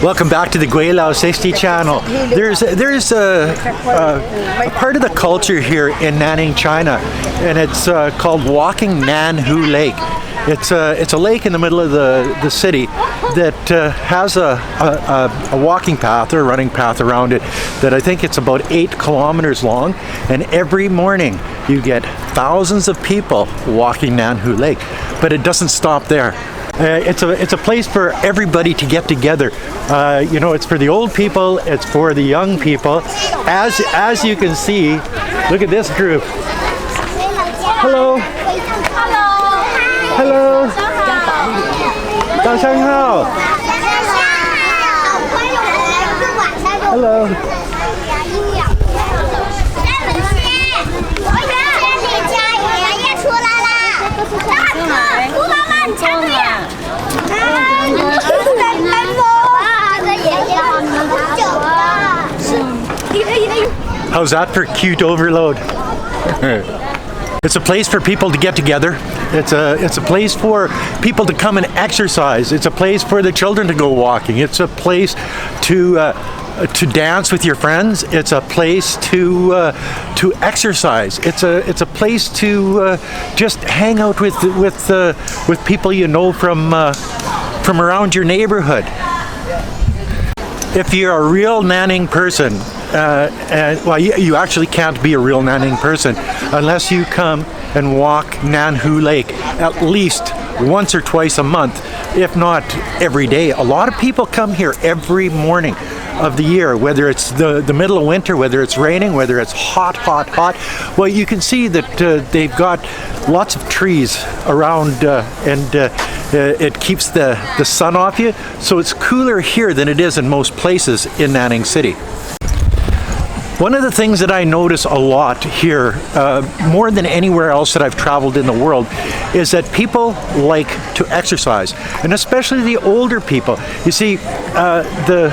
Welcome back to the Gweilo 60 channel. There's a part of the culture here in Nanning, China, and it's called walking Nanhu Lake. It's a lake in the middle of the city that has a walking path or a running path around it that I think it's about 8 kilometers long, and every morning you get thousands of people walking Nanhu Lake, but it doesn't stop there. It's a place for everybody to get together. You know, it's for the old people, it's for the young people. As you can see, look at this group. Hello. Hello. Hello. Hello. How's that for cute overload? It's a place for people to get together. It's a place for people to come and exercise. It's a place for the children to go walking. It's a place to dance with your friends. It's a place to exercise. It's a place to just hang out with people you know from around your neighborhood. If you're a real Nanning person, well, you actually can't be a real Nanning person unless you come and walk Nanhu Lake at least once or twice a month, if not every day. A lot of people come here every morning of the year, whether it's the middle of winter, whether it's raining, whether it's hot. Well, you can see that they've got lots of trees around and it keeps the sun off you, so it's cooler here than it is in most places in Nanning City. One of the things that I notice a lot here, more than anywhere else that I've traveled in the world, is that people like to exercise, and especially the older people. You see, the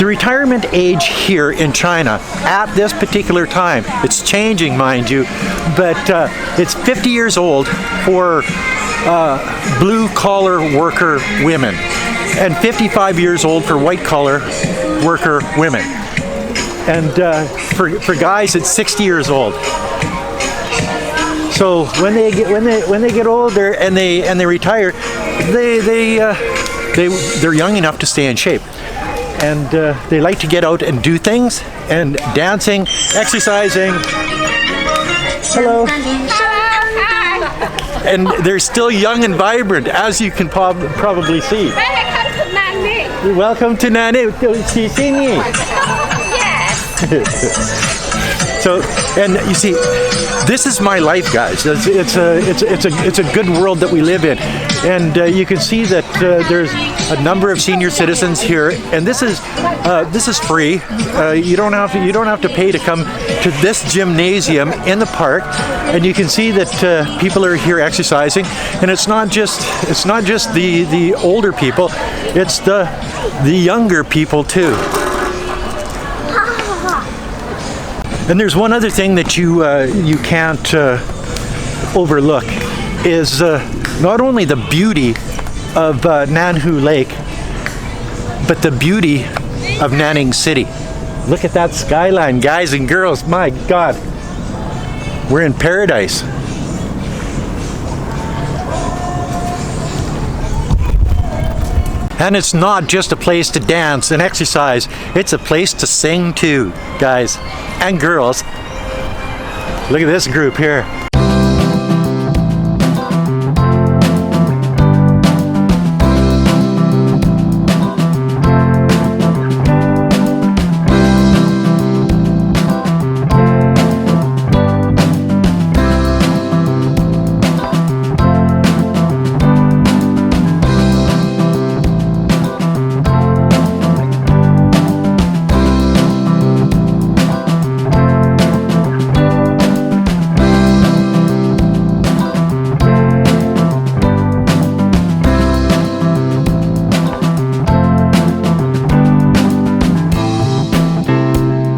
retirement age here in China at this particular time, it's changing, mind you, but it's 50 years old for blue-collar worker women and 55 years old for white-collar worker women. And for guys, it's 60 years old. So when they get older and they retire, they're young enough to stay in shape, and they like to get out and do things, and dancing, exercising. Hello. And they're still young and vibrant, as you can probably see. Welcome to Nanning. So, and you see, this is my life, guys. It's a good world that we live in, and you can see that there's a number of senior citizens here, and this is free. You don't have to pay to come to this gymnasium in the park, and you can see that people are here exercising, and it's not just the older people, it's the younger people too. And there's one other thing that you can't overlook is not only the beauty of Nanhu Lake, but the beauty of Nanning City. Look at that skyline, guys and girls. My God, we're in paradise. And it's not just a place to dance and exercise, it's a place to sing too, guys and girls. Look at this group here.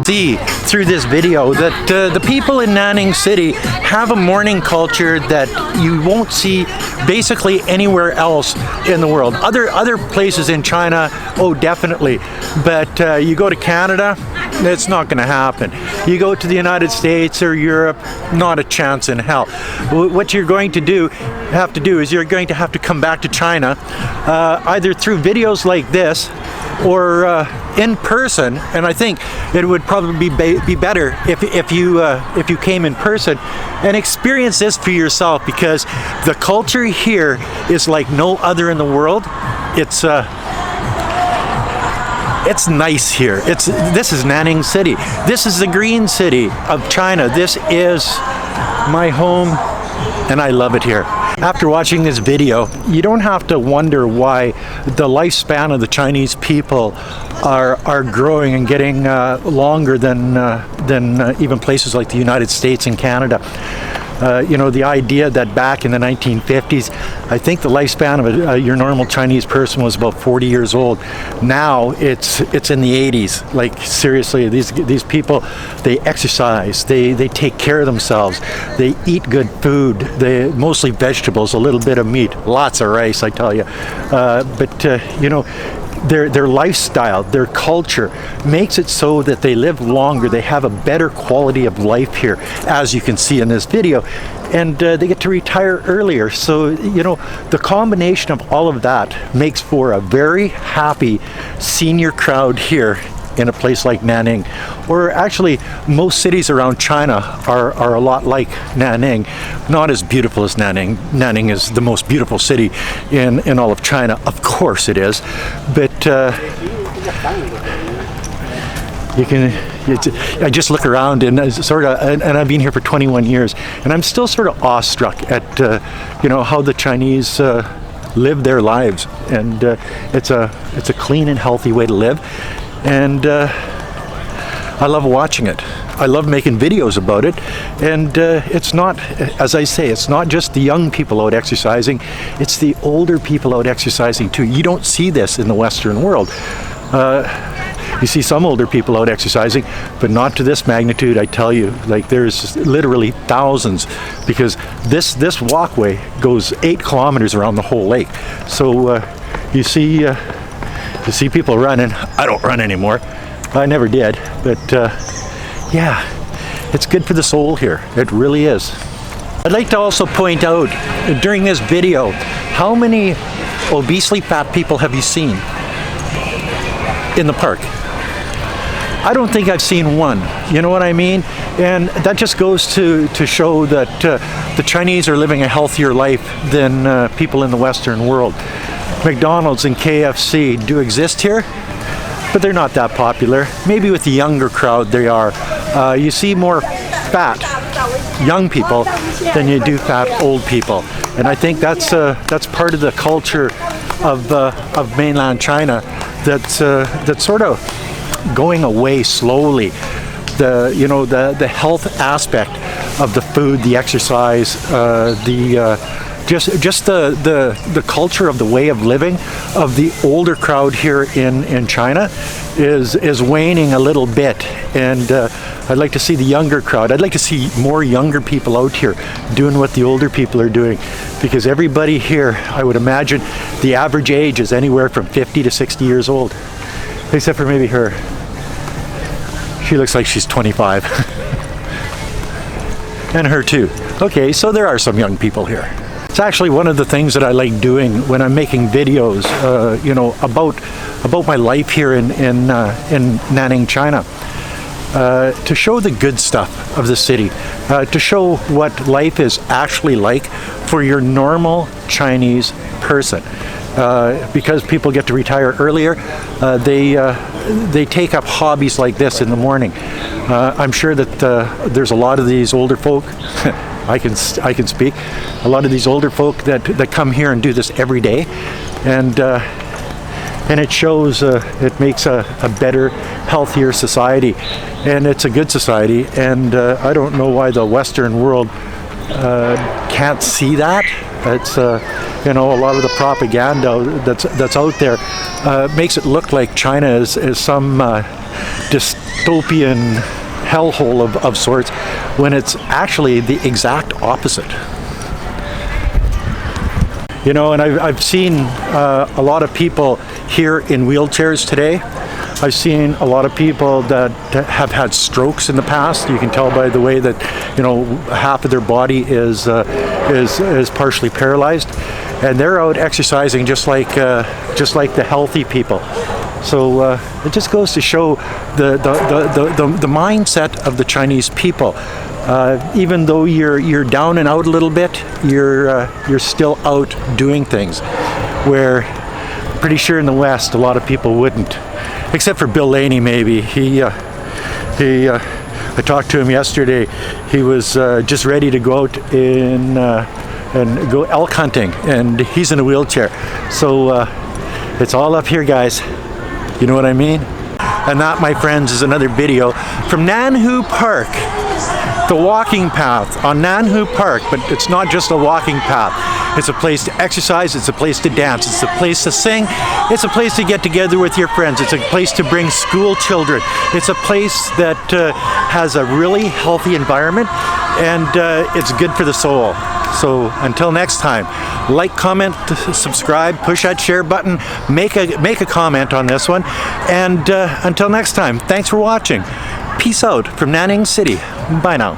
see through this video that the people in Nanning City have a morning culture that you won't see basically anywhere else in the world. Other places in China, oh definitely, but you go to Canada, it's not going to happen. You go to the United States or Europe, not a chance in hell. What you're going to have to do is you're going to have to come back to China either through videos like this or in person, and I think it would probably be better if you came in person and experienced this for yourself, because the culture here is like no other in the world. It's nice here. This is Nanning City. This is the green city of China. This is my home, and I love it here. After watching this video, you don't have to wonder why the lifespan of the Chinese people are growing and getting longer than even places like the United States and Canada. The idea that back in the 1950s, I think the lifespan of your normal Chinese person was about 40 years old. Now it's in the 80s. Like seriously, these people, they exercise, they take care of themselves, they eat good food, they mostly vegetables, a little bit of meat, lots of rice, I tell you. Their lifestyle, their culture makes it so that they live longer, they have a better quality of life here, as you can see in this video, and they get to retire earlier. So, the combination of all of that makes for a very happy senior crowd here in a place like Nanning. Or actually, most cities around China are a lot like Nanning. Not as beautiful as Nanning. Nanning is the most beautiful city in all of China. Of course it is. But I just look around and and I've been here for 21 years, and I'm still sort of awestruck at how the Chinese live their lives, and it's a clean and healthy way to live. And I love watching it. I love making videos about it. And it's not, as I say, it's not just the young people out exercising, it's the older people out exercising too. You don't see this in the Western world. You see some older people out exercising, but not to this magnitude, I tell you. Like, there's literally thousands, because this walkway goes 8 kilometers around the whole lake. So you see people running. I don't run anymore. I never did. But yeah, it's good for the soul here. It really is. I'd like to also point out during this video, how many obesely fat people have you seen in the park? I don't think I've seen one. You know what I mean? And that just goes to show that the Chinese are living a healthier life than people in the Western world. McDonald's and KFC do exist here, but they're not that popular. Maybe with the younger crowd they are. You see more fat young people than you do fat old people, and I think that's part of the culture of mainland China that's sort of going away slowly. The health aspect of the food, the exercise, just the culture of the way of living of the older crowd here in China is waning a little bit, and I'd like to see the younger crowd. I'd like to see more younger people out here doing what the older people are doing, because everybody here, I would imagine, the average age is anywhere from 50 to 60 years old, except for maybe her. She looks like she's 25. And her too. Okay, so there are some young people here. It's actually one of the things that I like doing when I'm making videos, about my life here in Nanning, China, to show the good stuff of the city, to show what life is actually like for your normal Chinese person. Because people get to retire earlier, they take up hobbies like this in the morning. I'm sure that there's a lot of these older folk. I can speak. A lot of these older folk that come here and do this every day, and it shows. It makes a better, healthier society, and it's a good society. And I don't know why the Western world can't see that. It's You know, a lot of the propaganda that's out there makes it look like China is some dystopian hellhole of sorts, when it's actually the exact opposite. You know, and I've seen a lot of people here in wheelchairs today. I've seen a lot of people that have had strokes in the past. You can tell by the way that, you know, half of their body is partially paralyzed, and they're out exercising just like the healthy people. So it just goes to show the mindset of the Chinese people. Even though you're down and out a little bit, you're still out doing things. Where I'm pretty sure in the West a lot of people wouldn't, except for Bill Laney maybe. I talked to him yesterday. He was just ready to go out and go elk hunting, and he's in a wheelchair. So it's all up here, guys. You know what I mean? And that, my friends, is another video from Nanhu Park. The walking path on Nanhu Park, but it's not just a walking path. It's a place to exercise, it's a place to dance, it's a place to sing, it's a place to get together with your friends, it's a place to bring school children, it's a place that has a really healthy environment, and it's good for the soul. So until next time, like, comment, subscribe, push that share button, make a comment on this one, and until next time, thanks for watching. Peace out from Nanning City. Bye now.